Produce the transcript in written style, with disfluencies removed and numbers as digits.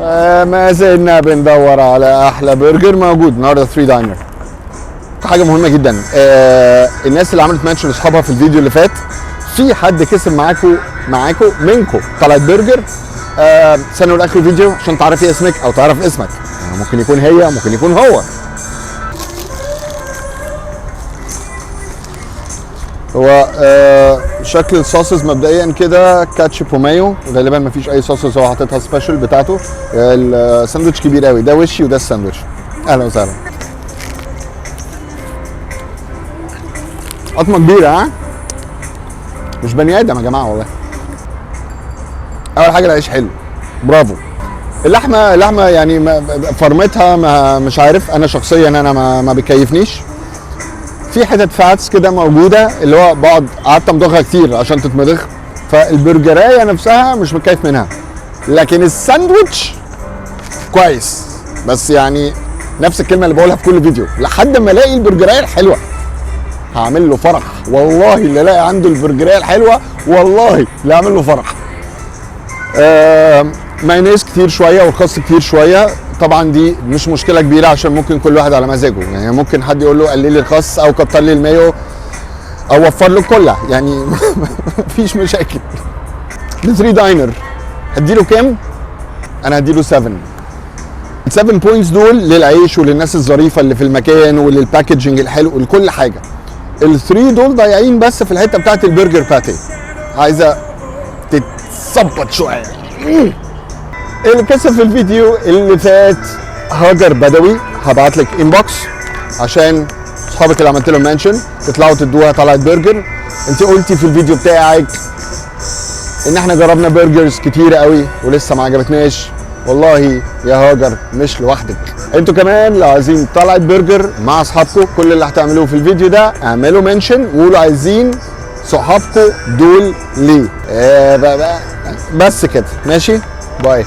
ما زلنا بندور على احلى برجر موجود النهارده 3 داينر. حاجه مهمه جدا، الناس اللي عملت منشن لاصحابها في الفيديو اللي فات، في حد كسب منكم طلعت برجر. استنوا لاخر الفيديو عشان تعرفي اسمك او تعرف اسمك، يعني ممكن يكون هي ممكن يكون هو. هو شكل الصوصز مبدئيا كده كاتشب ومايو، غالبا مفيش اي صوصز هو حاططها سبيشال بتاعته. الساندوتش كبير قوي، ده وشي وده الساندوتش. اهلا وسهلا. قطمه كبيره، ها؟ مش بني ادم يا جماعه والله. اول حاجه العيش حلو، برافو. اللحمه يعني فرمتها مش عارف، انا شخصيا ما بيكيفنيش. في حتت فاتس كده موجوده اللي هو قعدت امضغها كتير عشان تتمضغ، فالبرجرايه نفسها مش متكيف منها. لكن الساندوتش كويس، بس يعني نفس الكلمه اللي بقولها في كل فيديو، لحد ما الاقي البرجرايه الحلوه هعمل له فرح. والله اللي الاقي عنده البرجرايه الحلوه والله اللي هعمل له فرح. مايونيز كتير شويه والخس كتير شويه، طبعا دي مش مشكله كبيره عشان ممكن كل واحد على مزاجه، يعني ممكن حد يقول له قلل لي الخس او كتر لي المايو او وفر له الكله، يعني مفيش مشاكل. ال 3 داينر هديله كام؟ انا هديله 7. ال 7 بوينتس دول للعيش وللناس الظريفه اللي في المكان وللباكجنج الحلو ولكل حاجه. ال 3 دول ضايعين بس في الحته بتاعت البرجر باتي، عايزه تتظبط شويه. اللي كسب في الفيديو اللي فات هاجر بدوي، هبعت لك انبوكس عشان اصحابك اللي عملت لهم منشن تطلعوا تدوها طلعت برجر. انت قلتي في الفيديو بتاعك ان احنا جربنا برجرز كتيره قوي ولسه ما عجبتناش. والله يا هاجر مش لوحدك، انتوا كمان لو عايزين طلعت برجر مع اصحابكم، كل اللي هتعملوه في الفيديو ده اعملوا منشن وقولوا عايزين صحابكم دول ليه. بس كده ماشي، باي.